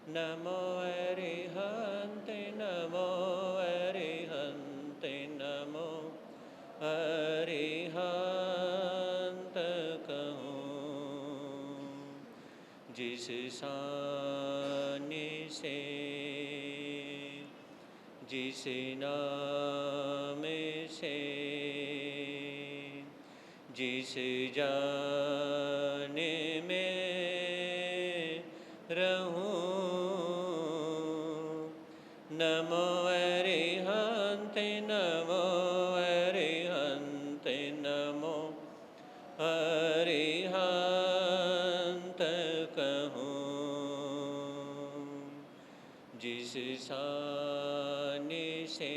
नमो अरिहन्ते नमो अरिहन्ते नमो अरिहन्त कहूँ जिस सानी से जिस नाम से जिस जाने में रहूं नमो अरिहन्ते नमो अरिहन्ते नमो अरिहन्त कहूँ जिस सानी से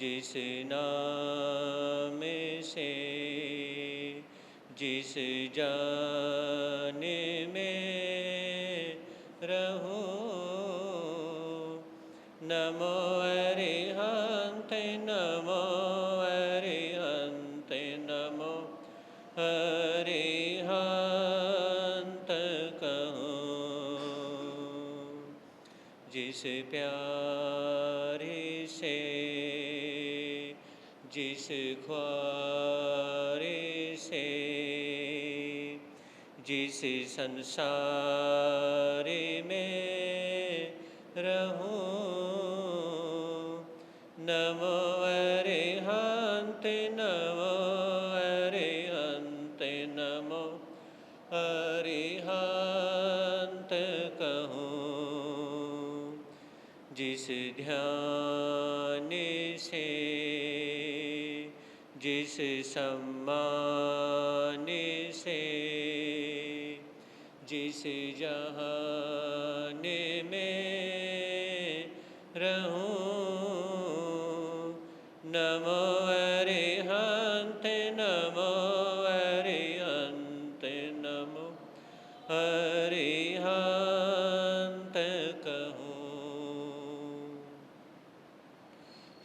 जिस नाम से जिस जाने में रहूं नमो अरिहन्ते नमो अरिहन्ते नमो अरिहन्त कहूँ जिस प्यारे से जिस ख्वारे से जिस संसार में रहूं नमो अरिहन्ते नमो अरिहन्ते नमो अरिहन्त कहूँ जिस ध्यान से जिस सम्मान से जिस जहान में रहूं नमो अरिहन्ते नमो अरिहन्ते नमो अरिहन्त कहूँ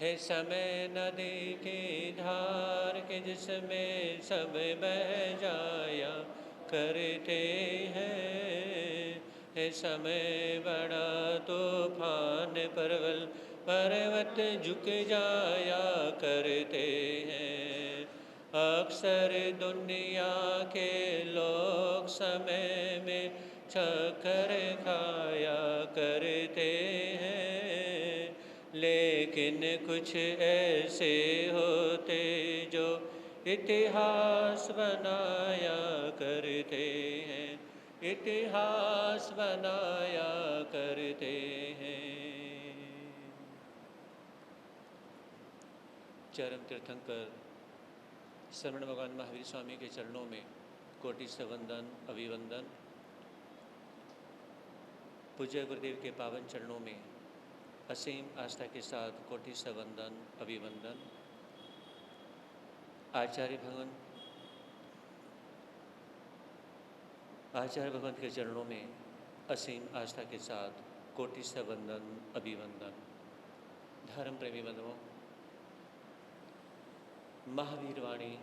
है समय नदी की धार के जिसमें सब बह जाया करते हैं है समय बड़ा तूफान परवल पर्वत झुक जाया करते हैं अक्सर दुनिया के लोग समय में चक्कर खाया करते हैं लेकिन कुछ ऐसे होते जो इतिहास बनाया करते हैं इतिहास बनाया करते हैं चरम तीर्थंकर श्रवण भगवान महावीर स्वामी के चरणों में कोटि से वंदन अभिवंदन। पूज्य गुरुदेव के पावन चरणों में असीम आस्था के साथ कोटि से वंदन अभिवंदन। आचार्य भगवंत के चरणों में असीम आस्था के साथ कोटि से वंदन अभिवंदन। धर्म प्रेमी बंधुओं, महावीर वाणी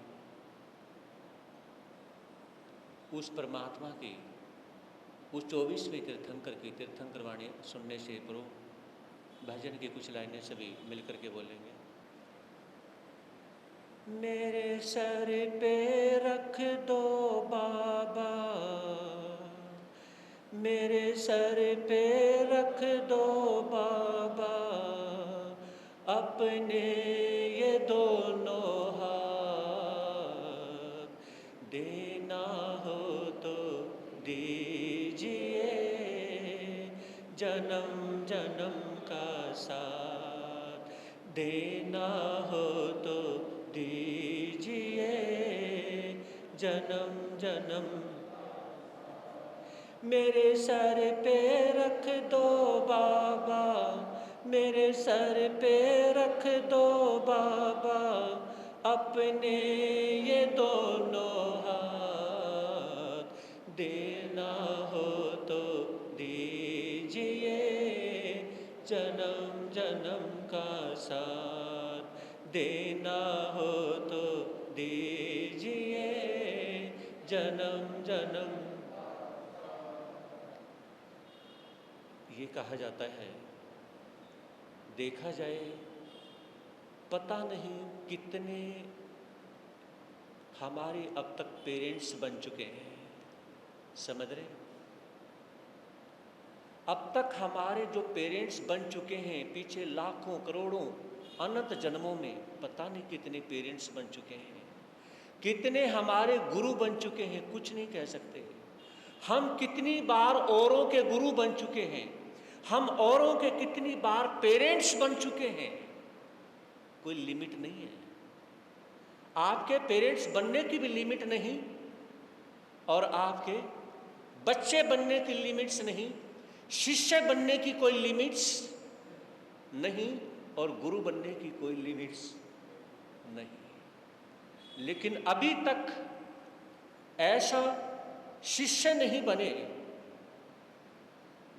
उस परमात्मा की उस 24वें तीर्थंकर की तीर्थंकर वाणी सुनने से पूर्व भजन की कुछ लाइनें सभी मिलकर के बोलेंगे। मेरे सर पे रख दो बाबा, मेरे सर पे रख दो बाबा, अपने ये दोनों हाथ, देना हो तो दीजिए जन्म जन्म का साथ, देना हो तो दीजिए जन्म जन्म। मेरे सर पे रख दो बाबा, मेरे सर पे रख दो बाबा, अपने ये दोनों हाथ, देना हो तो दीजिए जन्म जन्म का साथ, देना हो तो दीजिए जन्म जन्म। ये कहा जाता है, देखा जाए पता नहीं कितने हमारे अब तक पेरेंट्स बन चुके हैं, समझ रहे? अब तक हमारे जो पेरेंट्स बन चुके हैं, पीछे लाखों करोड़ों अनंत जन्मों में पता नहीं कितने पेरेंट्स बन चुके हैं, कितने हमारे गुरु बन चुके हैं, कुछ नहीं कह सकते। हम कितनी बार औरों के गुरु बन चुके हैं, हम औरों के कितनी बार पेरेंट्स बन चुके हैं, कोई लिमिट नहीं है। आपके पेरेंट्स बनने की भी लिमिट नहीं, और आपके बच्चे बनने की लिमिट्स नहीं, शिष्य बनने की कोई लिमिट्स नहीं, और गुरु बनने की कोई लिमिट्स नहीं। लेकिन अभी तक ऐसा शिष्य नहीं बने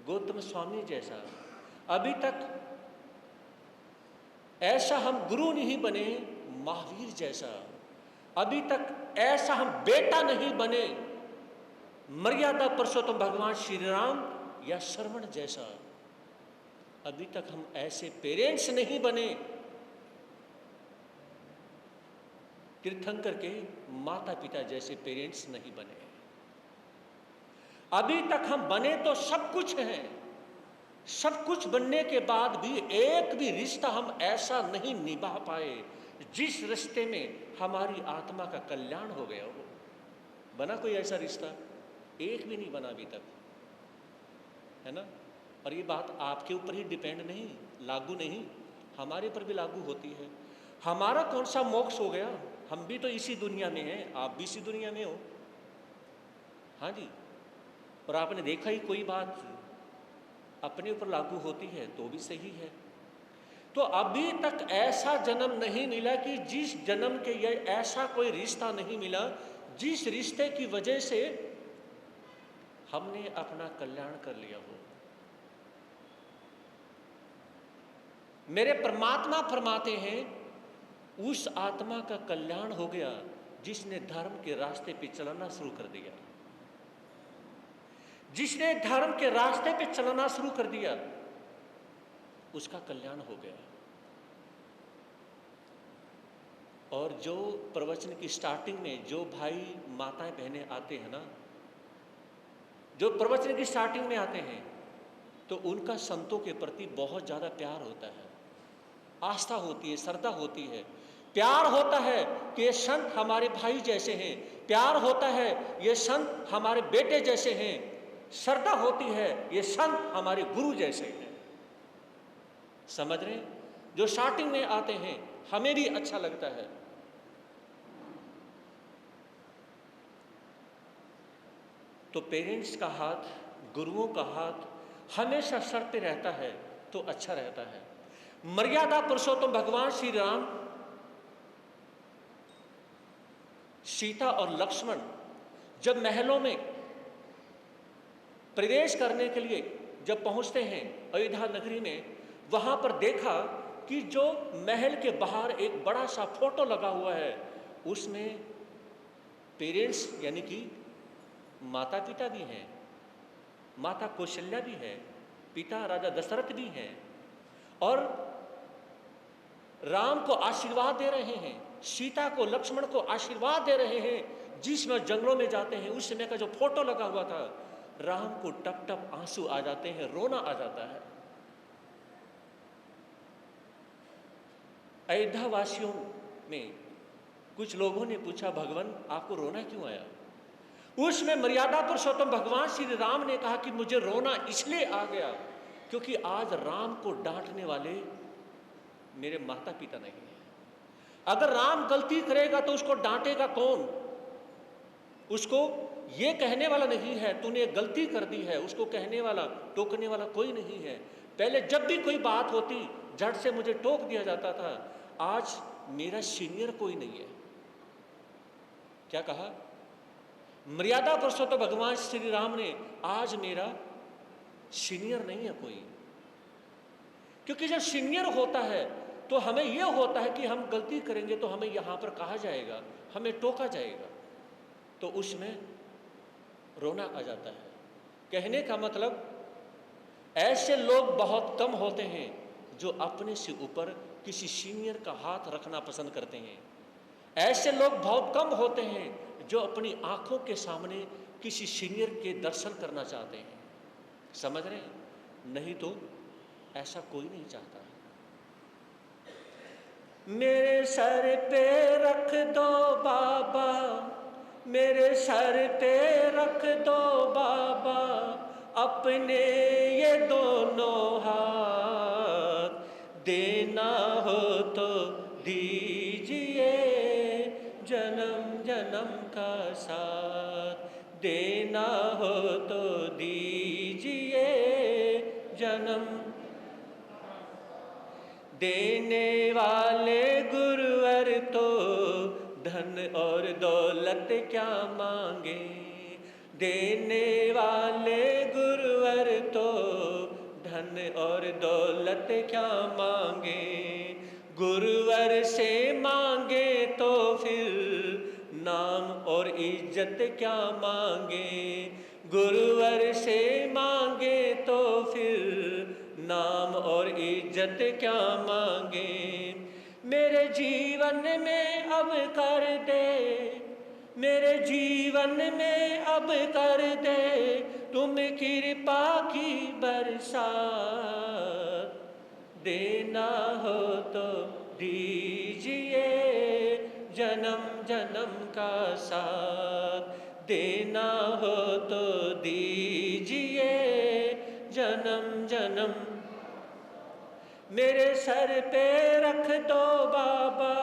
गौतम स्वामी जैसा, अभी तक ऐसा हम गुरु नहीं बने महावीर जैसा, अभी तक ऐसा हम बेटा नहीं बने मर्यादा पुरुषोत्तम भगवान श्री राम या श्रवण जैसा, अभी तक हम ऐसे पेरेंट्स नहीं बने तीर्थंकर के माता पिता जैसे पेरेंट्स नहीं बने। अभी तक हम बने तो सब कुछ हैं, सब कुछ बनने के बाद भी एक भी रिश्ता हम ऐसा नहीं निभा पाए जिस रिश्ते में हमारी आत्मा का कल्याण हो गया हो। बना कोई ऐसा रिश्ता? एक भी नहीं बना अभी तक, है ना? और ये बात आपके ऊपर ही डिपेंड नहीं, लागू नहीं, हमारे पर भी लागू होती है। हमारा कौन सा मोक्ष हो गया? हम भी तो इसी दुनिया में हैं, आप भी इसी दुनिया में हो। हाँ जी। और आपने देखा ही कोई बात अपने ऊपर लागू होती है तो भी सही है। तो अभी तक ऐसा जन्म नहीं मिला कि जिस जन्म के ये ऐसा कोई रिश्ता नहीं मिला जिस रिश्ते की वजह से हमने अपना कल्याण कर लिया हो। मेरे परमात्मा फरमाते हैं उस आत्मा का कल्याण हो गया जिसने धर्म के रास्ते पे चलना शुरू कर दिया, जिसने धर्म के रास्ते पे चलना शुरू कर दिया उसका कल्याण हो गया। और जो प्रवचन की स्टार्टिंग में जो भाई माताएं बहनें आते हैं ना, जो प्रवचन की स्टार्टिंग में आते हैं तो उनका संतों के प्रति बहुत ज़्यादा प्यार होता है, आस्था होती है, श्रद्धा होती है, प्यार होता है कि ये संत हमारे भाई जैसे हैं, प्यार होता है ये संत हमारे बेटे जैसे हैं, श्रद्धा होती है ये संत हमारे गुरु जैसे हैं। समझ रहे हैं? जो स्टार्टिंग में आते हैं हमें भी अच्छा लगता है। तो पेरेंट्स का हाथ, गुरुओं का हाथ हमेशा सर पे रहता है तो अच्छा रहता है। मर्यादा पुरुषोत्तम भगवान श्री राम, सीता और लक्ष्मण जब महलों में प्रवेश करने के लिए जब पहुंचते हैं अयोध्या नगरी में, वहां पर देखा कि जो महल के बाहर एक बड़ा सा फोटो लगा हुआ है उसमें पेरेंट्स यानी कि माता पिता भी हैं, माता कौशल्या भी है, पिता राजा दशरथ भी हैं, और राम को आशीर्वाद दे रहे हैं, सीता को लक्ष्मण को आशीर्वाद दे रहे हैं। जिसमें जंगलों में जाते हैं उस समय का जो फोटो लगा हुआ था, राम को टप टप आंसू आ जाते हैं, रोना आ जाता है। अयोध्या वासियों में कुछ लोगों ने पूछा, भगवान आपको रोना क्यों आया? उसमें मर्यादा पुरुषोत्तम भगवान श्री राम ने कहा कि मुझे रोना इसलिए आ गया क्योंकि आज राम को डांटने वाले मेरे माता पिता नहीं है। अगर राम गलती करेगा तो उसको डांटेगा कौन? उसको ये कहने वाला नहीं है तूने गलती कर दी है, उसको कहने वाला टोकने वाला कोई नहीं है। पहले जब भी कोई बात होती झट से मुझे टोक दिया जाता था, आज मेरा सीनियर कोई नहीं है। क्या कहा? मर्यादा पुरुषोत्तम भगवान श्री राम ने, आज मेरा सीनियर नहीं है कोई। क्योंकि जब सीनियर होता है तो हमें यह होता है कि हम गलती करेंगे तो हमें यहां पर कहा जाएगा, हमें टोका जाएगा, तो उसमें रोना आ जाता है। कहने का मतलब ऐसे लोग बहुत कम होते हैं जो अपने से ऊपर किसी सीनियर का हाथ रखना पसंद करते हैं। ऐसे लोग बहुत कम होते हैं जो अपनी आंखों के सामने किसी सीनियर के दर्शन करना चाहते हैं। समझ रहे हैं? नहीं तो ऐसा कोई नहीं चाहता। मेरे सर पे रख दो बाबा, मेरे सर पे रख दो बाबा अपने ये दोनों हाथ, देना हो तो दीजिए जन्म जन्म का साथ, देना हो तो दीजिए जन्म। देने वाले गुरुवर तो धन और दौलत क्या मांगे, देने वाले गुरुवर तो धन और दौलत क्या मांगे, गुरुवर से मांगे तो फिर नाम और इज्जत क्या मांगे, गुरुवर से मांगे तो फिर नाम और इज्जत क्या मांगे। मेरे जीवन में अब कर दे, मेरे जीवन में अब कर दे तुम कृपा की बरसात, देना हो तो दीजिए जन्म जन्म का साथ, देना हो तो दीजिए जन्म जन्म। मेरे सर पे रख दो बाबा,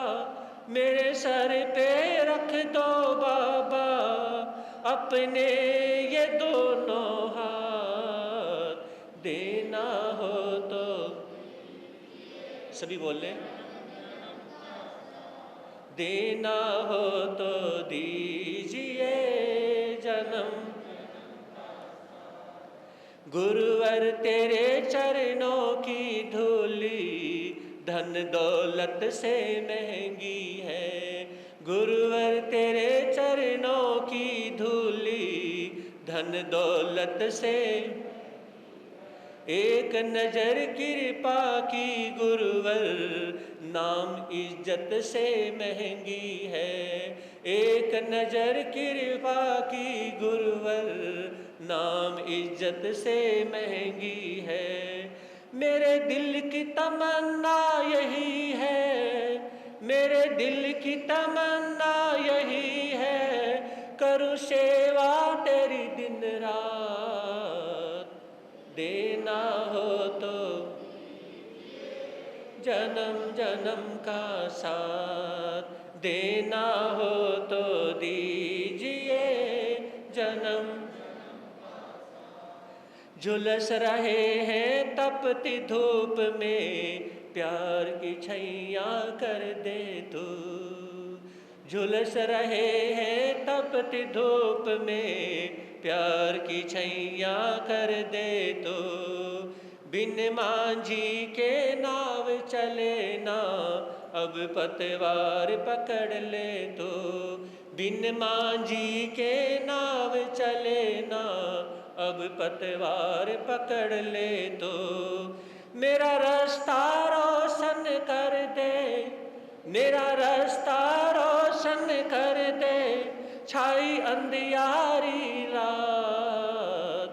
मेरे सर पे रख दो बाबा अपने ये दोनों हाथ, देना हो तो सभी बोल ले, देना हो तो दीजिए जन्म। गुरुवर तेरे चरणों की धूली धन दौलत से महंगी है, गुरुवर तेरे चरणों की धूली धन दौलत से, एक नजर कृपा की गुरुवर नाम इज्जत से महंगी है, एक नजर कृपा की गुरुवर नाम इज्जत से महंगी है। मेरे दिल की तमन्ना यही है, मेरे दिल की तमन्ना यही है, करूं सेवा तेरी दिन रात, देना हो तो जन्म जन्म का साथ, देना हो तो दीजिए जन्म। झुलस रहे हैं तपती धूप में प्यार की छैया कर दे तू, झुलस रहे हैं तपती धूप में प्यार की छैया कर दे तो, बिन मांझी के नाव चले ना अब पतवार पकड़ ले तो, बिन मांझी के नाव चले ना अब पतवार पकड़ ले तो, मेरा रास्ता रोशन कर दे, मेरा रास्ता रोशन कर दे, छाई अंधियारी रात,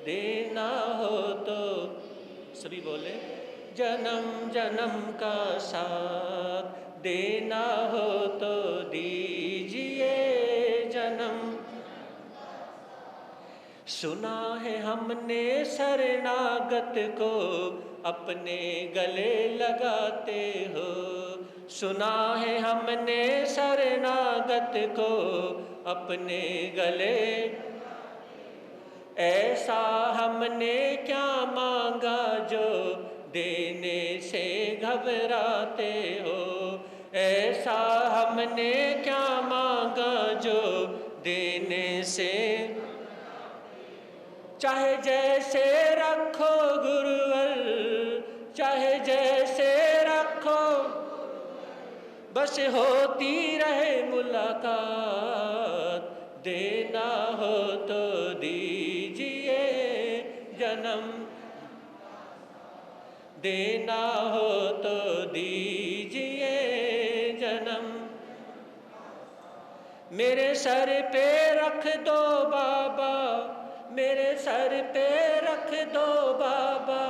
देना हो तो सभी बोले जन्म जन्म का साथ, देना हो तो दीजिए जन्म। सुना है हमने शरणागत को अपने गले लगाते हो, सुना है हमने शरणागत को अपने गले, ऐसा हमने क्या मांगा जो देने से घबराते हो, ऐसा हमने क्या मांगा जो देने से, चाहे जैसे रखो गुरुवर, चाहे जैसे रखो, बस होती रहे मुलाकात, देना हो तो दीजिए जन्म। देना हो तो दीजिए जन्म, मेरे सर पे रख दो बाबा, मेरे सर पे रख दो बाबा,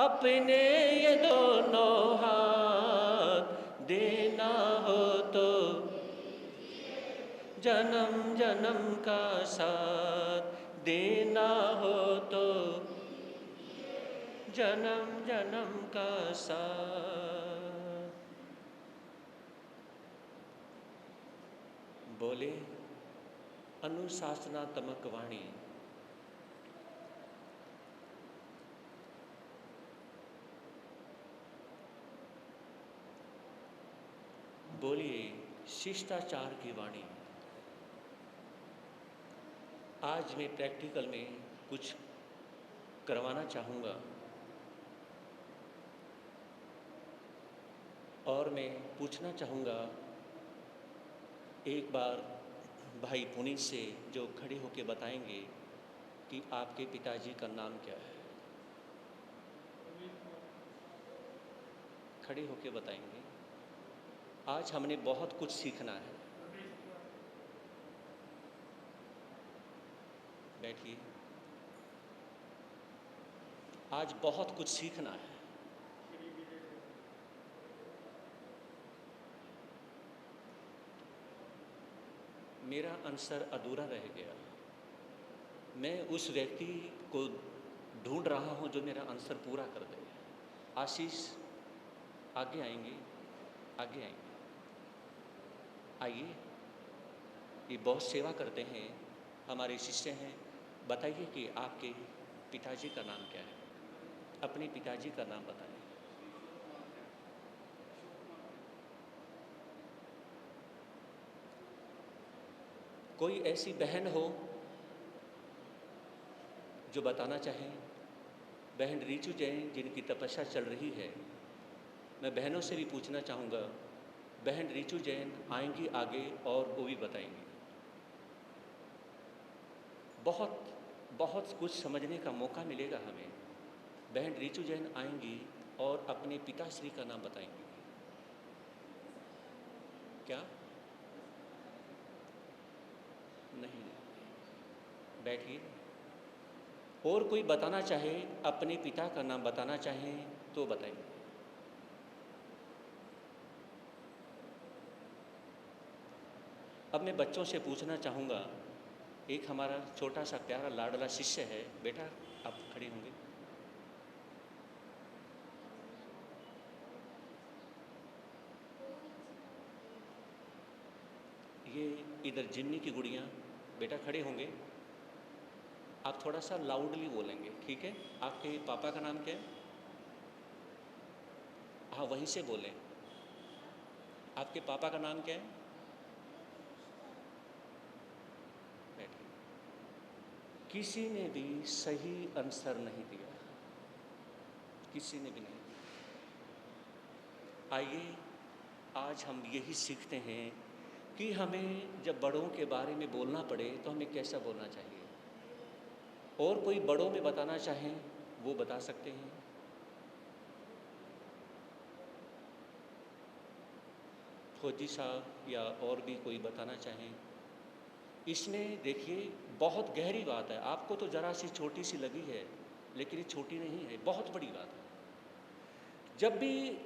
अपने ये दोनों हाथ, देना हो तो जन्म जन्म का साथ, देना हो तो जन्म जन्म का साथ। बोले अनुशासनात्मक वाणी। बोलिए शिष्टाचार की वाणी। आज मैं प्रैक्टिकल में कुछ करवाना चाहूँगा और मैं पूछना चाहूँगा एक बार भाई पुनीत से, जो खड़े होकर बताएंगे कि आपके पिताजी का नाम क्या है। खड़े होकर बताएंगे। आज हमने बहुत कुछ सीखना है। बैठिए। आज बहुत कुछ सीखना है। मेरा आंसर अधूरा रह गया। मैं उस व्यक्ति को ढूंढ रहा हूं जो मेरा आंसर पूरा कर दे। आशीष आगे आएंगे, आगे आएंगे। आइए, ये बहुत सेवा करते हैं, हमारे शिष्य हैं। बताइए कि आपके पिताजी का नाम क्या है। अपने पिताजी का नाम बताएं। कोई ऐसी बहन हो जो बताना चाहें। बहन रीचू जैन जिनकी तपस्या चल रही है, मैं बहनों से भी पूछना चाहूँगा। बहन रीचू जैन आएंगी आगे और वो भी बताएंगी। बहुत बहुत कुछ समझने का मौका मिलेगा हमें। बहन रीचू जैन आएंगी और अपने पिताश्री का नाम बताएंगी। क्या? नहीं, बैठिए। और कोई बताना चाहे, अपने पिता का नाम बताना चाहें तो बताएंगे। अब मैं बच्चों से पूछना चाहूँगा। एक हमारा छोटा सा प्यारा लाडला शिष्य है। बेटा आप खड़े होंगे। ये इधर जिन्नी की गुड़ियाँ। बेटा खड़े होंगे। आप थोड़ा सा लाउडली बोलेंगे, ठीक है? आपके पापा का नाम क्या है? हाँ, वहीं से बोलें। आपके पापा का नाम क्या है? बैठिए। किसी ने भी सही आंसर नहीं दिया, किसी ने भी नहीं। आइए, आज हम यही सीखते हैं कि हमें जब बड़ों के बारे में बोलना पड़े तो हमें कैसा बोलना चाहिए। और कोई बड़ों में बताना चाहें वो बता सकते हैं। फौजी साहब या और भी कोई बताना चाहें। इसमें देखिए बहुत गहरी बात है। आपको तो ज़रा सी छोटी सी लगी है, लेकिन ये छोटी नहीं है, बहुत बड़ी बात है। जब भी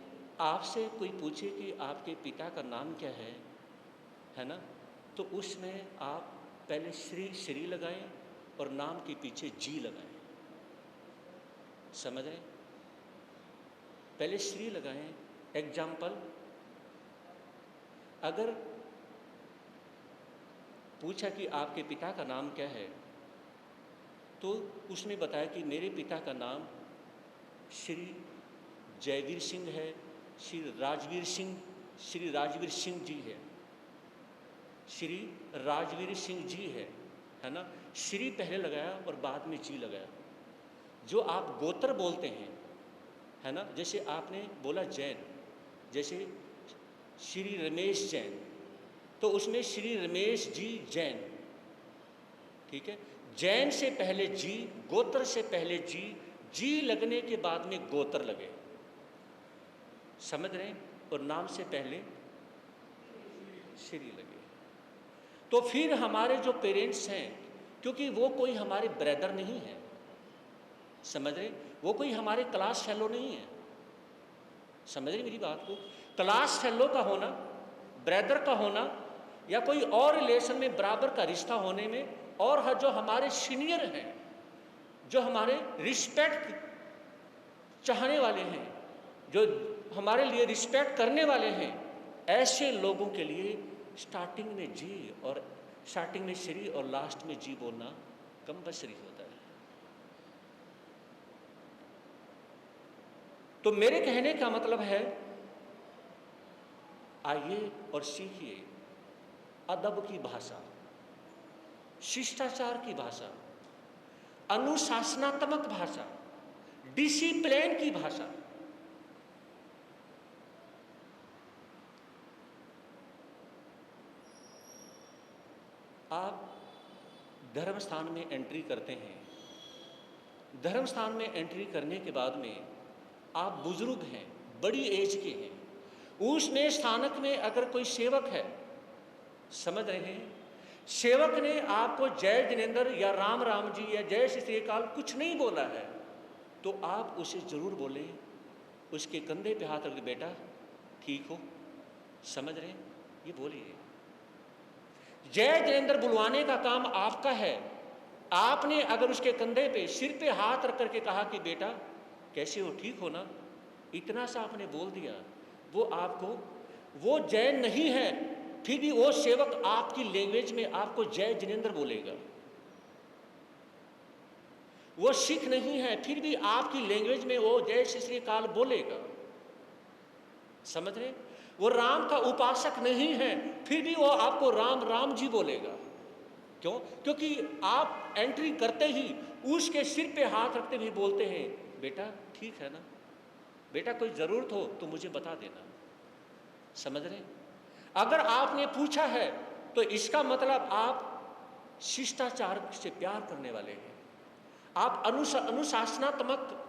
आपसे कोई पूछे कि आपके पिता का नाम क्या है ना, तो उसमें आप पहले श्री लगाएं और नाम के पीछे जी लगाएं। समझ रहे? पहले श्री लगाएं। एग्जाम्पल, अगर पूछा कि आपके पिता का नाम क्या है, तो उसने बताया कि मेरे पिता का नाम श्री जयवीर सिंह है, श्री राजवीर सिंह जी है, श्री राजवीर सिंह जी है ना। श्री पहले लगाया और बाद में जी लगाया। जो आप गोत्र बोलते हैं, है ना, जैसे आपने बोला जैन, जैसे श्री रमेश जैन, तो उसमें श्री रमेश जी जैन, ठीक है। जैन से पहले जी, गोत्र से पहले जी, जी लगने के बाद में गोत्र लगे। समझ रहे हैं? और नाम से पहले श्री लगे। तो फिर हमारे जो पेरेंट्स हैं, क्योंकि वो कोई हमारे ब्रदर नहीं है, समझ रहे, वो कोई हमारे क्लास फेलो नहीं है, समझ रहे मेरी बात को? क्लास फेलो का होना, ब्रदर का होना, या कोई और रिलेशन में बराबर का रिश्ता होने में, और जो हमारे सीनियर हैं, जो हमारे रिस्पेक्ट चाहने वाले हैं, जो हमारे लिए रिस्पेक्ट करने वाले हैं, ऐसे लोगों के लिए स्टार्टिंग में जी और स्टार्टिंग में श्री और लास्ट में जी बोलना कंपल्सरी होता है। तो मेरे कहने का मतलब है, आइए और सीखिए अदब की भाषा, शिष्टाचार की भाषा, अनुशासनात्मक भाषा, डिसिप्लिन की भाषा। आप धर्म स्थान में एंट्री करते हैं, धर्म स्थान में एंट्री करने के बाद में आप बुजुर्ग हैं, बड़ी एज के हैं, उसमें स्थानक में अगर कोई सेवक है, समझ रहे हैं, सेवक ने आपको जय जिनेंद्र या राम राम जी या जय श्री अकाल कुछ नहीं बोला है, तो आप उसे जरूर बोले, उसके कंधे पे हाथ रख, बेटा ठीक हो, समझ रहे हैं, ये बोलिए। जय जिनेंद्र बुलवाने का काम आपका है। आपने अगर उसके कंधे पे, सिर पे हाथ रख करके कहा कि बेटा कैसे हो, ठीक हो ना, इतना सा आपने बोल दिया, वो आपको, वो जय नहीं है, फिर भी वो सेवक आपकी लैंग्वेज में आपको जय जिनेंद्र बोलेगा। वो सिख नहीं है, फिर भी आपकी लैंग्वेज में वो जय श्री अकाल बोलेगा, समझ रहे? वो राम का उपासक नहीं है, फिर भी वो आपको राम राम जी बोलेगा। क्यों? क्योंकि आप एंट्री करते ही उसके सिर पे हाथ रखते हुए बोलते हैं, बेटा ठीक है ना, बेटा कोई ज़रूरत हो तो मुझे बता देना, समझ रहे? अगर आपने पूछा है तो इसका मतलब आप शिष्टाचार से प्यार करने वाले हैं, आप अनुशासनात्मक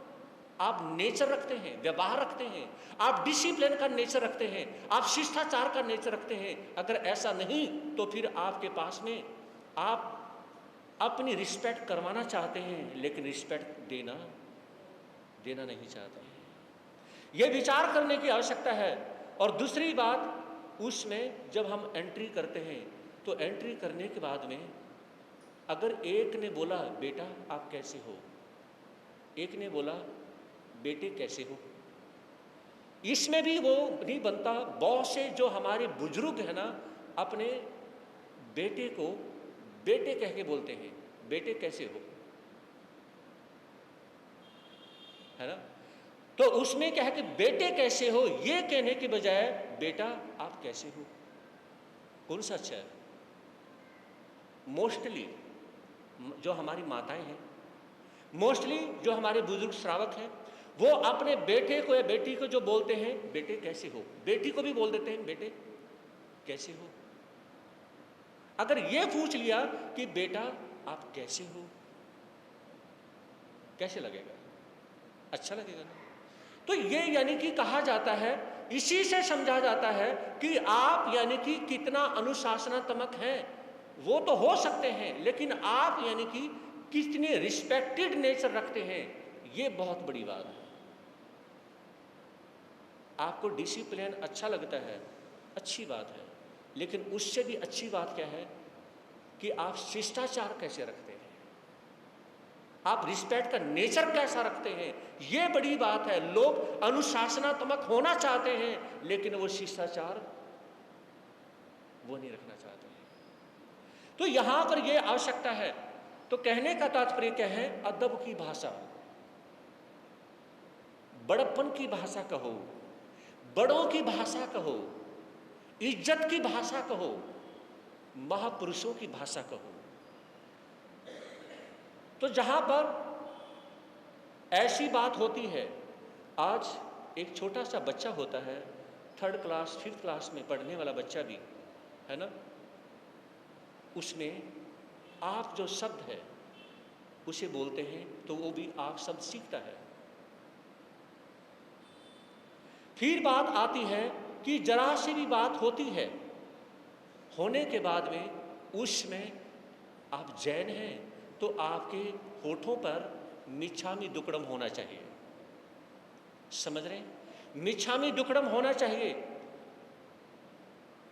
आप नेचर रखते हैं, व्यवहार रखते हैं, आप डिसिप्लिन का नेचर रखते हैं, आप शिष्टाचार का नेचर रखते हैं। अगर ऐसा नहीं तो फिर आपके पास में आप अपनी रिस्पेक्ट करवाना चाहते हैं, लेकिन रिस्पेक्ट देना नहीं चाहते हैं। यह विचार करने की आवश्यकता है। और दूसरी बात, उसमें जब हम एंट्री करते हैं तो एंट्री करने के बाद में अगर एक ने बोला बेटा आप कैसे हो, एक ने बोला बेटे कैसे हो, इसमें भी वो नहीं बनता। बहुत से जो हमारे बुजुर्ग है ना, अपने बेटे को बेटे कह के बोलते हैं, बेटे कैसे हो, है ना? तो उसमें क्या है कि बेटे कैसे हो ये कहने के बजाय बेटा आप कैसे हो, कौन सा अच्छा है? मोस्टली जो हमारी माताएं हैं, मोस्टली जो हमारे बुजुर्ग श्रावक हैं, वो अपने बेटे को या बेटी को जो बोलते हैं बेटे कैसे हो, बेटी को भी बोल देते हैं बेटे कैसे हो। अगर ये पूछ लिया कि बेटा आप कैसे हो, कैसे लगेगा? अच्छा लगेगा ना? तो ये यानी कि कहा जाता है, इसी से समझा जाता है कि आप यानी कि कितना अनुशासनात्मक हैं। वो तो हो सकते हैं, लेकिन आप यानी कि कितने रिस्पेक्टेड नेचर रखते हैं, ये बहुत बड़ी बात है। आपको डिसिप्लिन अच्छा लगता है, अच्छी बात है, लेकिन उससे भी अच्छी बात क्या है कि आप शिष्टाचार कैसे रखते हैं, आप रिस्पेक्ट का नेचर कैसा रखते हैं, ये बड़ी बात है। लोग अनुशासनात्मक होना चाहते हैं, लेकिन वो शिष्टाचार वो नहीं रखना चाहते हैं। तो यहां पर ये आवश्यकता है। तो कहने का तात्पर्य क्या है? अदब की भाषा, बड़प्पन की भाषा कहो, बड़ों की भाषा कहो, इज्जत की भाषा कहो, महापुरुषों की भाषा कहो। तो जहां पर ऐसी बात होती है, आज एक छोटा सा बच्चा होता है, 3rd क्लास 5th क्लास में पढ़ने वाला बच्चा भी है ना, उसमें आप जो शब्द है उसे बोलते हैं तो वो भी आप शब्द सीखता है। फिर बात आती है कि जरा सी भी बात होती है, होने के बाद में उसमें आप जैन हैं तो आपके होठों पर मिच्छामी दुक्कडम होना चाहिए। समझ रहे हैं? मिच्छामी दुक्कडम होना चाहिए।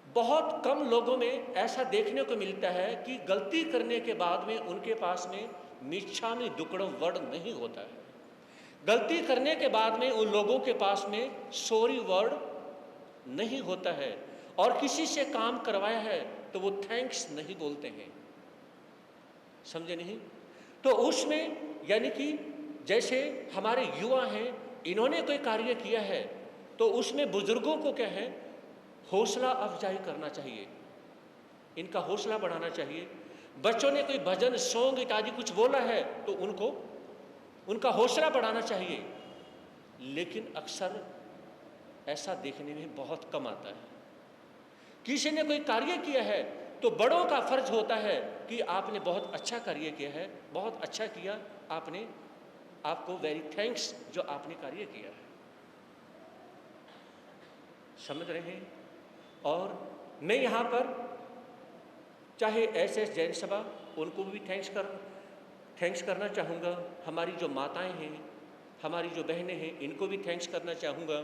बहुत कम लोगों में ऐसा देखने को मिलता है कि गलती करने के बाद में उनके पास में मिच्छामी दुक्कडम वर्ड नहीं होता है। गलती करने के बाद में उन लोगों के पास में सॉरी वर्ड नहीं होता है, और किसी से काम करवाया है तो वो थैंक्स नहीं बोलते हैं। समझे नहीं? तो उसमें यानी कि जैसे हमारे युवा हैं, इन्होंने कोई कार्य किया है तो उसमें बुजुर्गों को क्या है, हौसला अफजाई करना चाहिए, इनका हौसला बढ़ाना चाहिए। बच्चों ने कोई भजन सॉन्ग इत्यादि कुछ बोला है तो उनका हौसला बढ़ाना चाहिए। लेकिन अक्सर ऐसा देखने में बहुत कम आता है। किसी ने कोई कार्य किया है तो बड़ों का फर्ज होता है कि आपने बहुत अच्छा कार्य किया है, बहुत अच्छा किया आपने, आपको वेरी थैंक्स जो आपने कार्य किया है। समझ रहे हैं? और मैं यहाँ पर चाहे एस जैन सभा, उनको भी थैंक्स करना चाहूँगा। हमारी जो माताएं हैं, हमारी जो बहनें हैं, इनको भी थैंक्स करना चाहूँगा।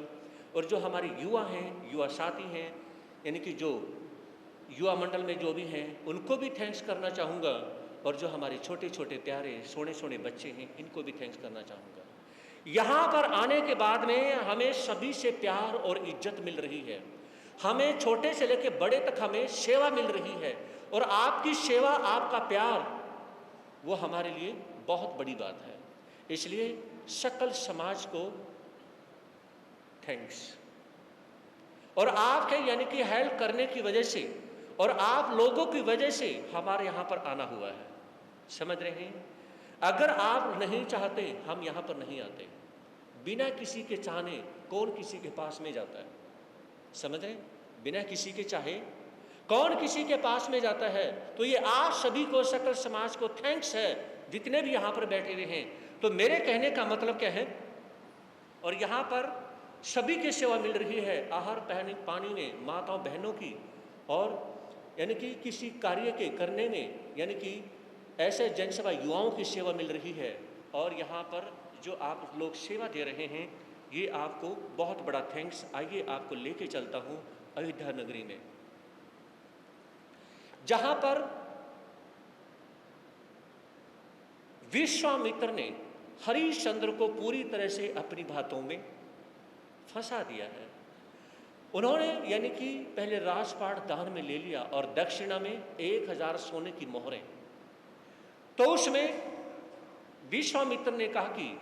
और जो हमारे युवा हैं, युवा साथी हैं, यानी कि जो युवा मंडल में जो भी हैं, उनको भी थैंक्स करना चाहूँगा। और जो हमारे छोटे छोटे प्यारे सोने सोने बच्चे हैं, इनको भी थैंक्स करना चाहूँगा। यहाँ पर आने के बाद में हमें सभी से प्यार और इज्जत मिल रही है। हमें छोटे से लेकर बड़े तक हमें सेवा मिल रही है, और आपकी सेवा, आपका प्यार, वो हमारे लिए बहुत बड़ी बात है। इसलिए सकल समाज को थैंक्स। और आपके यानी कि हेल्प करने की वजह से और आप लोगों की वजह से हमारे यहाँ पर आना हुआ है। समझ रहे हैं? अगर आप नहीं चाहते, हम यहाँ पर नहीं आते। बिना किसी के चाहने कौन किसी के पास में जाता है? समझ रहे? बिना किसी के चाहे कौन किसी के पास में जाता है? तो ये आप सभी को, सकल समाज को थैंक्स है, जितने भी यहाँ पर बैठे हुए हैं। तो मेरे कहने का मतलब क्या है, और यहाँ पर सभी की सेवा मिल रही है, आहार पानी में माताओं बहनों की, और यानी कि किसी कार्य के करने में, यानी कि ऐसे जनसभा युवाओं की सेवा मिल रही है। और यहाँ पर जो आप लोग सेवा दे रहे हैं, ये आपको बहुत बड़ा थैंक्स। आइए आपको लेके चलता हूँ अयोध्या नगरी में, जहाँ पर विश्वामित्र ने हरिश्चंद्र को पूरी तरह से अपनी बातों में फंसा दिया है। उन्होंने यानी कि पहले राजपाट दान में ले लिया और दक्षिणा में 1000 सोने की मोहरें। तो उसमें विश्वामित्र ने कहा कि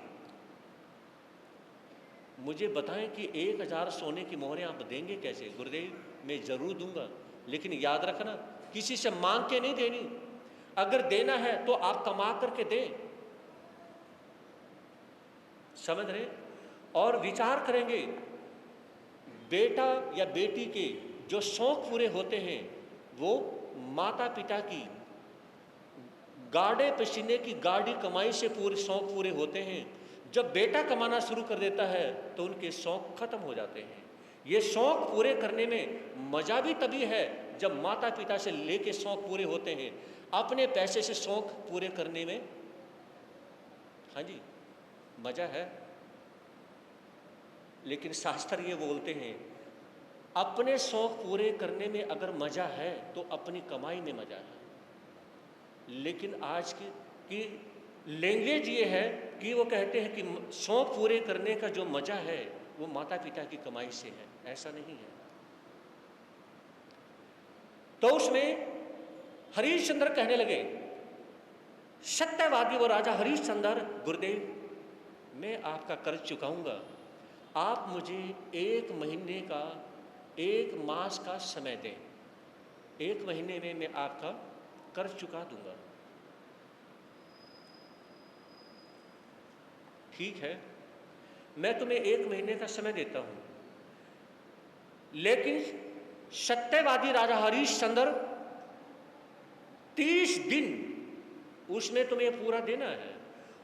मुझे बताएं कि 1000 सोने की मोहरें आप देंगे कैसे? गुरुदेव, मैं जरूर दूंगा, लेकिन याद रखना किसी से मांग के नहीं देनी। अगर देना है तो आप कमा करके दें। समझ रहे? और विचार करेंगे, बेटा या बेटी के जो शौक पूरे होते हैं, वो माता पिता की गाड़े पसीने की गाड़ी कमाई से पूरे शौक पूरे होते हैं। जब बेटा कमाना शुरू कर देता है तो उनके शौक खत्म हो जाते हैं। ये शौक पूरे करने में मजा भी तभी है जब माता पिता से लेके शौक पूरे होते हैं। अपने पैसे से शौक पूरे करने में, हाँ जी, मजा है, लेकिन शास्त्र ये बोलते हैं अपने शौक पूरे करने में अगर मजा है तो अपनी कमाई में मजा है। लेकिन आज की लैंग्वेज ये है कि वो कहते हैं कि शौक पूरे करने का जो मजा है वो माता पिता की कमाई से है। ऐसा नहीं है। तो उसमें हरिश्चंद्र कहने लगे, सत्यवादी वो राजा हरिश्चंद्र, गुरुदेव मैं आपका कर्ज चुकाऊंगा, आप मुझे 1 महीने का, 1 मास का समय दें, 1 महीने में मैं आपका कर्ज चुका दूंगा। ठीक है, मैं तुम्हें 1 महीने का समय देता हूं, लेकिन सत्यवादी राजा हरिश्चंद्र 30 दिन उसमें तुम्हें पूरा देना है,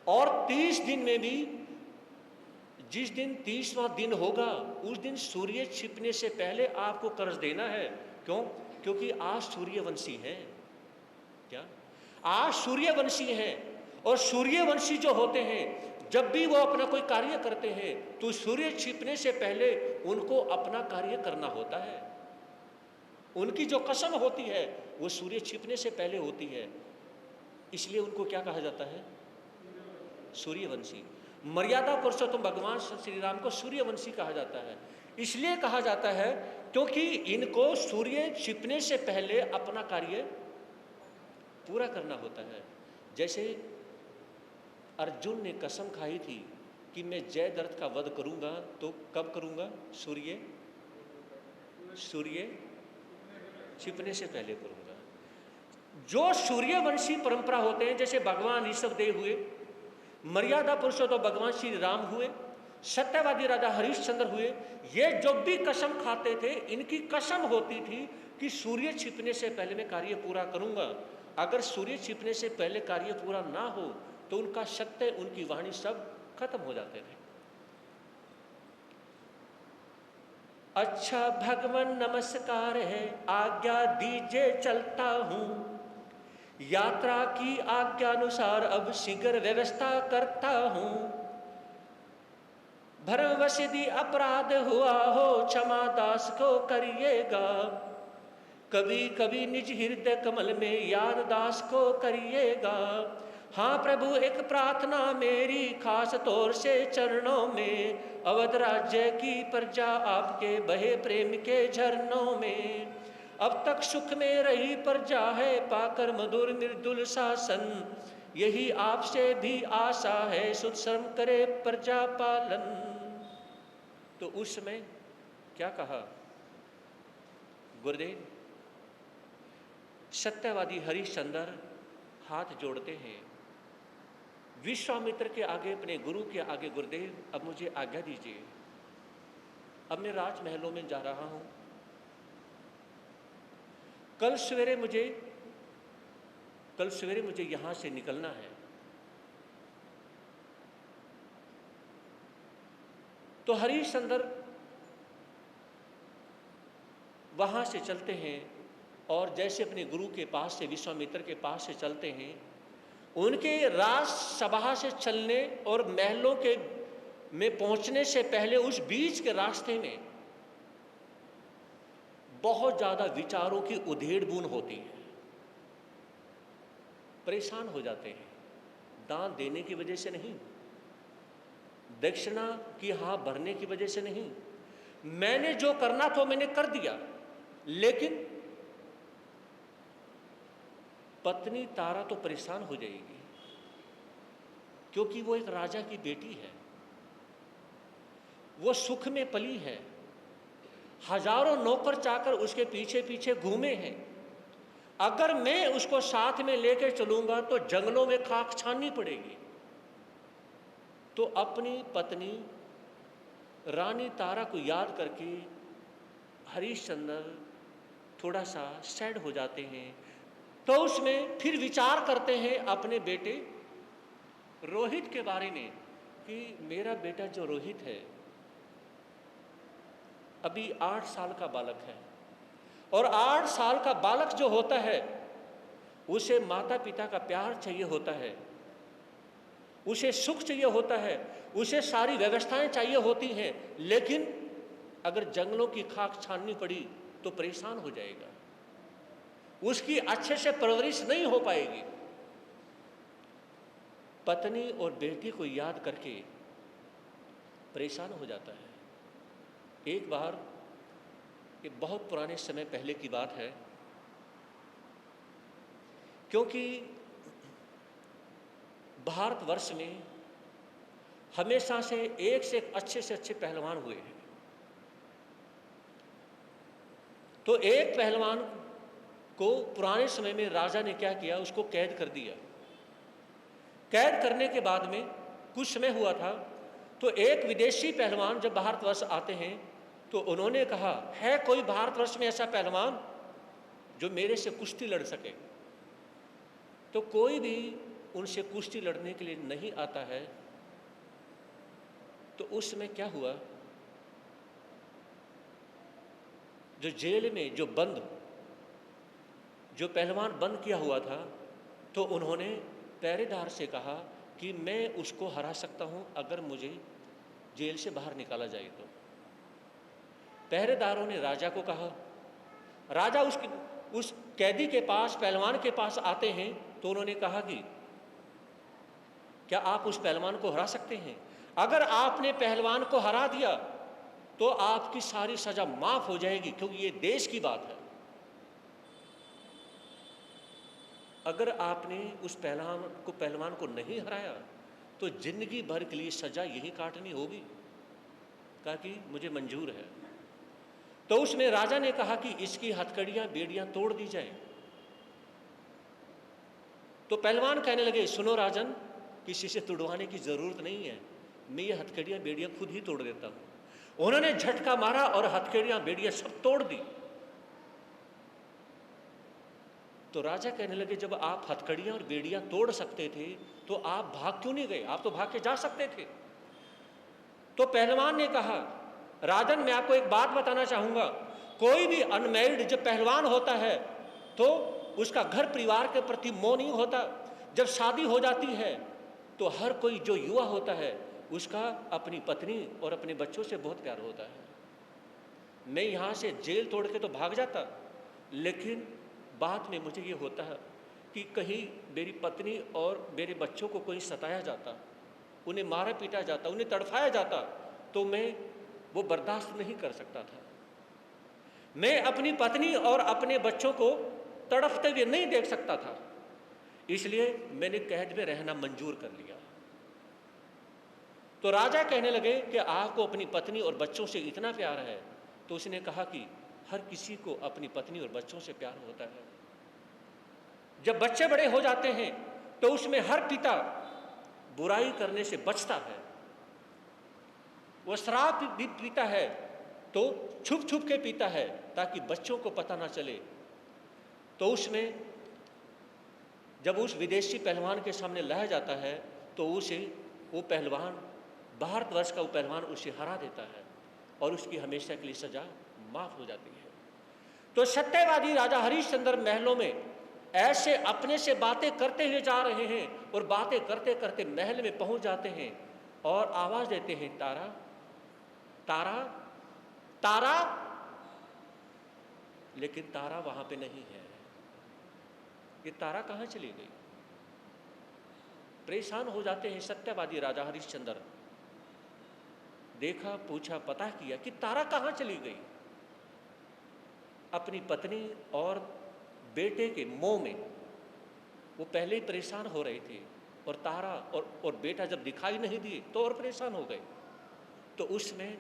और 30 दिन में भी जिस दिन 30वां दिन होगा उस दिन सूर्य छिपने से पहले आपको कर्ज देना है। क्यों? क्योंकि आज सूर्यवंशी हैं। क्या? आज सूर्यवंशी हैं, और सूर्यवंशी जो होते हैं जब भी वो अपना कोई कार्य करते हैं तो सूर्य छिपने से पहले उनको अपना कार्य करना होता है। उनकी जो कसम होती है वो सूर्य छिपने से पहले होती है, इसलिए उनको क्या कहा जाता है? सूर्यवंशी। मर्यादा पुरुषोत्तम भगवान श्री राम को सूर्यवंशी कहा जाता है। इसलिए कहा जाता है क्योंकि इनको सूर्य छिपने से पहले अपना कार्य पूरा करना होता है। जैसे अर्जुन ने कसम खाई थी कि मैं जयद्रथ का वध करूंगा, तो कब करूंगा? सूर्य छिपने से पहले करूंगा। जो सूर्यवंशी परंपरा होते हैं, जैसे भगवान ऋषभदेव हुए, मर्यादा पुरुषोत्तम भगवान श्री राम हुए, सत्यवादी राजा हरिश्चंद्र हुए, ये जब भी कसम खाते थे इनकी कसम होती थी कि सूर्य छिपने से पहले मैं कार्य पूरा करूंगा। अगर सूर्य छिपने से पहले कार्य पूरा ना हो तो उनका सत्य, उनकी वाणी सब खत्म हो जाते थे। अच्छा भगवान नमस्कार है, आज्ञा दीजिए चलता हूं, यात्रा की आज्ञा अनुसार अब शीघ्र व्यवस्था करता हूं। भरमवश यदि अपराध हुआ हो क्षमा दास को करिएगा, कभी कभी निज हृदय कमल में याद दास को करिएगा। हाँ प्रभु एक प्रार्थना मेरी खास तौर से चरणों में, अवध राज्य की प्रजा आपके बहे प्रेम के झरनों में। अब तक सुख में रही प्रजा है पाकर मधुर मृदुल शासन, यही आपसे भी आशा है सुतशर्म करे प्रजा पालन। तो उस समय क्या कहा गुरुदेव? सत्यवादी हरिश्चंद्र हाथ जोड़ते हैं विश्वामित्र के आगे, अपने गुरु के आगे, गुरुदेव अब मुझे आज्ञा दीजिए, अब मैं राजमहलों में जा रहा हूं, कल सवेरे मुझे यहां से निकलना है। तो हरिश्चंद्र वहां से चलते हैं और जैसे अपने गुरु के पास से, विश्वामित्र के पास से चलते हैं, उनके राजसभा से चलने और महलों के में पहुंचने से पहले उस बीच के रास्ते में बहुत ज्यादा विचारों की उधेड़-बुन होती है। परेशान हो जाते हैं, दान देने की वजह से नहीं, दक्षिणा की हाँ भरने की वजह से नहीं, मैंने जो करना था मैंने कर दिया, लेकिन पत्नी तारा तो परेशान हो जाएगी क्योंकि वो एक राजा की बेटी है, वो सुख में पली है, हजारों नौकर चाकर उसके पीछे पीछे घूमे हैं। अगर मैं उसको साथ में लेकर चलूंगा तो जंगलों में खाक छाननी पड़ेगी। तो अपनी पत्नी रानी तारा को याद करके हरिश्चंद्र थोड़ा सा सैड हो जाते हैं। तो उसमें फिर विचार करते हैं अपने बेटे रोहित के बारे में कि मेरा बेटा जो रोहित है अभी 8 साल का बालक है, और 8 साल का बालक जो होता है उसे माता पिता का प्यार चाहिए होता है, उसे सुख चाहिए होता है, उसे सारी व्यवस्थाएं चाहिए होती हैं, लेकिन अगर जंगलों की खाक छाननी पड़ी तो परेशान हो जाएगा, उसकी अच्छे से परवरिश नहीं हो पाएगी। पत्नी और बेटी को याद करके परेशान हो जाता है। एक बार, ये बहुत पुराने समय पहले की बात है, क्योंकि भारतवर्ष में हमेशा से एक अच्छे पहलवान हुए हैं। तो एक पहलवान को पुराने समय में राजा ने क्या किया, उसको कैद कर दिया। कैद करने के बाद में कुछ समय हुआ था तो एक विदेशी पहलवान जब भारतवर्ष आते हैं तो उन्होंने कहा, है कोई भारतवर्ष में ऐसा पहलवान जो मेरे से कुश्ती लड़ सके? तो कोई भी उनसे कुश्ती लड़ने के लिए नहीं आता है। तो उस समय क्या हुआ, जो जेल में जो पहलवान बंद किया हुआ था, तो उन्होंने पहरेदार से कहा कि मैं उसको हरा सकता हूं अगर मुझे जेल से बाहर निकाला जाए तो। पहरेदारों ने राजा को कहा। राजा उस कैदी के पास, पहलवान के पास आते हैं, तो उन्होंने कहा कि क्या आप उस पहलवान को हरा सकते हैं? अगर आपने पहलवान को हरा दिया तो आपकी सारी सजा माफ हो जाएगी, क्योंकि ये देश की बात है। अगर आपने उस पहलवान को नहीं हराया तो जिंदगी भर के लिए सजा यही काटनी होगी। कहा कि मुझे मंजूर है। तो उसमें राजा ने कहा कि इसकी हथकड़ियां बेड़ियां तोड़ दी जाए। तो पहलवान कहने लगे, सुनो राजन, किसी से तुड़वाने की जरूरत नहीं है, मैं ये हथकड़ियां बेड़ियां खुद ही तोड़ देता हूं। उन्होंने झटका मारा और हथकड़ियां बेड़ियां सब तोड़ दी। तो राजा कहने लगे, जब आप हथकड़ियां और बेड़ियां तोड़ सकते थे तो आप भाग क्यों नहीं गए? आप तो भाग के जा सकते थे। तो पहलवान ने कहा, राजन मैं आपको एक बात बताना चाहूंगा, कोई भी अनमैरिड जब पहलवान होता है तो उसका घर परिवार के प्रति मोह नहीं होता। जब शादी हो जाती है तो हर कोई जो युवा होता है उसका अपनी पत्नी और अपने बच्चों से बहुत प्यार होता है। मैं यहाँ से जेल तोड़ के तो भाग जाता, लेकिन बाद में मुझे ये होता है कि कहीं मेरी पत्नी और मेरे बच्चों को कोई सताया जाता, उन्हें मारा पीटा जाता, उन्हें तड़फाया जाता, तो मैं वो बर्दाश्त नहीं कर सकता था। मैं अपनी पत्नी और अपने बच्चों को तड़फते हुए नहीं देख सकता था, इसलिए मैंने कैद में रहना मंजूर कर लिया। तो राजा कहने लगे कि आपको अपनी पत्नी और बच्चों से इतना प्यार है। तो उसने कहा कि हर किसी को अपनी पत्नी और बच्चों से प्यार होता है। जब बच्चे बड़े हो जाते हैं तो उसमें हर पिता बुराई करने से बचता है। वो शराब भी पीता है तो छुप छुप के पीता है ताकि बच्चों को पता ना चले। तो उसमें जब उस विदेशी पहलवान के सामने लाया जाता है तो वो पहलवान, भारतवर्ष का वो पहलवान उसे हरा देता है और उसकी हमेशा के लिए सजा माफ हो जाती है। तो सत्यवादी राजा हरिश्चंद्र महलों में ऐसे अपने से बातें करते हुए जा रहे हैं और बातें करते करते महल में पहुंच जाते हैं और आवाज देते हैं, तारा तारा तारा। लेकिन तारा वहां पे नहीं है। ये तारा कहां चली गई? परेशान हो जाते हैं सत्यवादी राजा हरिश्चंद्र। देखा, पूछा, पता किया कि तारा कहां चली गई। अपनी पत्नी और बेटे के मोह में वो पहले ही परेशान हो रहे थे और तारा और बेटा जब दिखाई नहीं दिए तो और परेशान हो गए। तो उसमें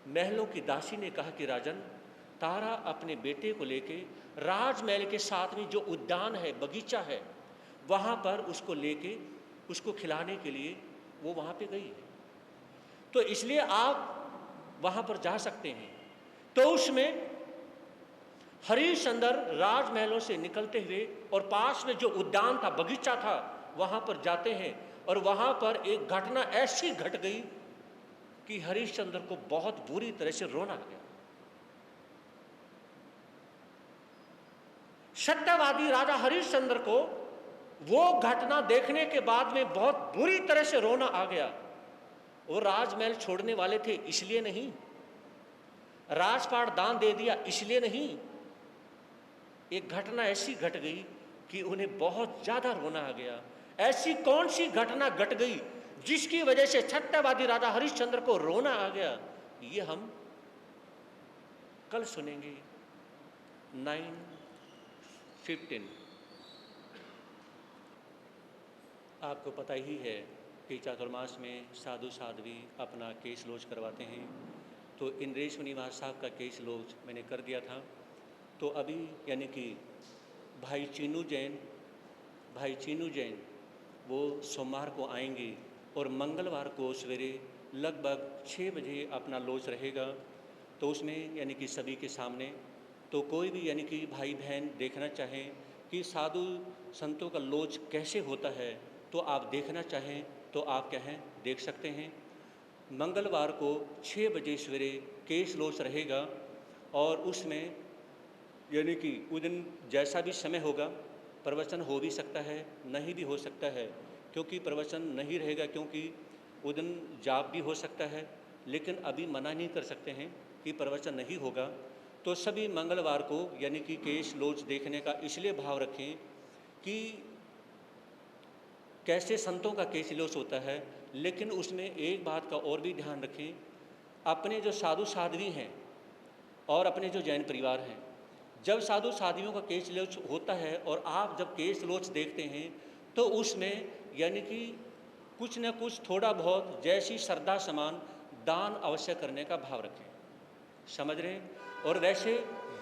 महलों की दासी ने कहा कि राजन, तारा अपने बेटे को लेके राजमहल के साथ में जो उद्यान है, बगीचा है, वहां पर उसको लेके उसको खिलाने के लिए वो वहां पे गई है, तो इसलिए आप वहां पर जा सकते हैं। तो उसमें हरिश्चंद्र राजमहलों से निकलते हुए और पास में जो उद्यान था, बगीचा था, वहां पर जाते हैं और वहां पर एक घटना ऐसी घट गई कि हरिश्चंद्र को बहुत बुरी तरह से रोना आ गया। सत्यवादी राजा हरिश्चंद्र को वो घटना देखने के बाद में बहुत बुरी तरह से रोना आ गया। वो राजमहल छोड़ने वाले थे इसलिए नहीं, राजपाट दान दे दिया इसलिए नहीं, एक घटना ऐसी घट गई कि उन्हें बहुत ज्यादा रोना आ गया। ऐसी कौन सी घटना घट गई जिसकी वजह से सत्यवादी राजा हरिश्चंद्र को रोना आ गया, ये हम कल सुनेंगे। 9:15। आपको पता ही है कि चातुर्मास में साधु साध्वी अपना केस लॉन्च करवाते हैं। तो इंद्रेश निवास साहब का केस लॉन्च मैंने कर दिया था। तो अभी यानी कि भाई चीनू जैन वो सोमवार को आएंगे और मंगलवार को सवेरे लगभग 6 बजे अपना लॉन्च रहेगा। तो उसमें यानी कि सभी के सामने, तो कोई भी यानी कि भाई बहन देखना चाहें कि साधु संतों का लॉन्च कैसे होता है, तो आप देखना चाहें तो आप कहें देख सकते हैं। मंगलवार को 6 बजे सवेरे केश लोच रहेगा और उसमें यानी कि उस दिन जैसा भी समय होगा प्रवचन हो भी सकता है, नहीं भी हो सकता है, क्योंकि प्रवचन नहीं रहेगा क्योंकि उस दिन जाप भी हो सकता है, लेकिन अभी मना नहीं कर सकते हैं कि प्रवचन नहीं होगा। तो सभी मंगलवार को यानी कि केश लोच देखने का इसलिए भाव रखें कि कैसे संतों का केश लोच होता है, लेकिन उसमें एक बात का और भी ध्यान रखें, अपने जो साधु साध्वी हैं और अपने जो जैन परिवार हैं, जब साधु साध्वियों का केश लोच होता है और आप जब केश लोच देखते हैं तो उसमें यानी कि कुछ न कुछ थोड़ा बहुत जैसी श्रद्धा समान दान अवश्य करने का भाव रखें। समझ रहे हैं? और वैसे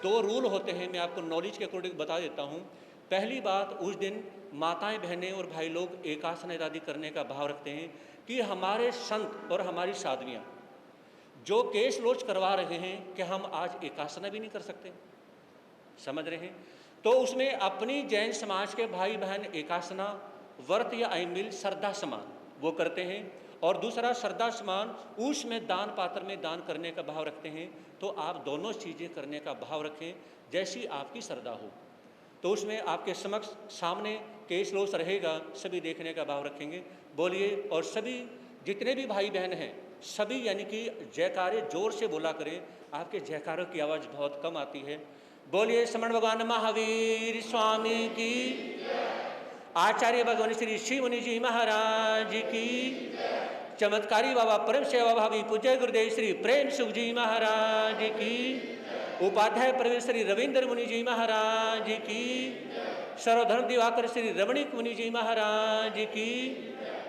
2 रूल होते हैं, मैं आपको नॉलेज के अकॉर्डिंग बता देता हूँ। पहली बात, उस दिन माताएं बहनें और भाई लोग एकासन आदि करने का भाव रखते हैं कि हमारे संत और हमारी साध्वियाँ जो केश लोच करवा रहे हैं कि हम आज एकासना भी नहीं कर सकते। समझ रहे हैं? तो उसमें अपनी जैन समाज के भाई बहन एकासना व्रत या आइमिल श्रद्धा समान वो करते हैं, और दूसरा श्रद्धा समान उसमें दान पात्र में दान करने का भाव रखते हैं। तो आप दोनों चीज़ें करने का भाव रखें जैसी आपकी श्रद्धा हो। तो उसमें आपके समक्ष सामने केश लोच रहेगा, सभी देखने का भाव रखेंगे। बोलिए, और सभी जितने भी भाई बहन हैं सभी यानी कि जयकारे जोर से बोला करें, आपके जयकारों की आवाज़ बहुत कम आती है। बोलिए समण भगवान महावीर स्वामी की, आचार्य भगवान श्री शिव मुनि जी महाराज की, चमत्कारी बाबा परम सेवा भावी पूज्य गुरुदेव श्री प्रेम सुख जी महाराज की, उपाध्याय परमेश्वर श्री रविंद्र मुनि जी महाराज की, सर्वधर्म दिवाकर श्री रमणीक मुनि जी महाराज की,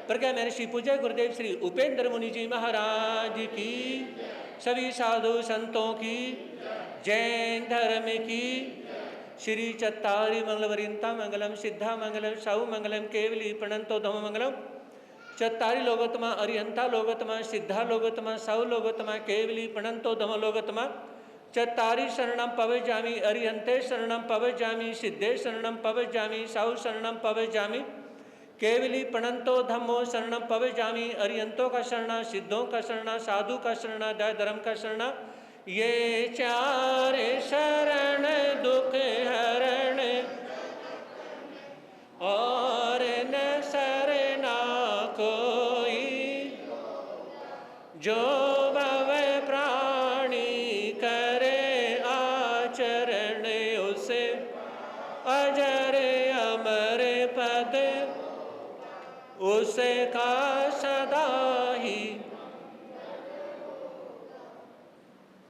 प्रज्ञा महर्षि पूज्य गुरुदेव श्री उपेंद्र मुनि जी महाराज की, सभी साधु संतों की, जैन धर्म की, श्री चत्तारी मंगलवरिंता मंगलम सिद्धा मंगलम साहु मंगलम केवली प्रणंतो धम मंगलम, चत्तारी लोगोत्तमा अरिहंता लोगोत्तमा सिद्धा लोगोत्तमा साहु लोगोत्तमा केवली प्रणंतो धम लोगोत्तमा, चत्तारी शरणम पवजामि अरिहंते शरणम पवजामि सिद्धे शरणम पवजामि साहु शरणम पवजामि, केवली प्रणंतो धम्मो शरणम पवजामि, अरिहंतों का शरणा, सिद्धों का शरणा, साधु का शरणा, दया धर्म का शरणा, ये 4 शरण दुख हरण और न सरना कोई, जो भव प्राणी करे आचरण, उसे अजर अमर पद उसका सदा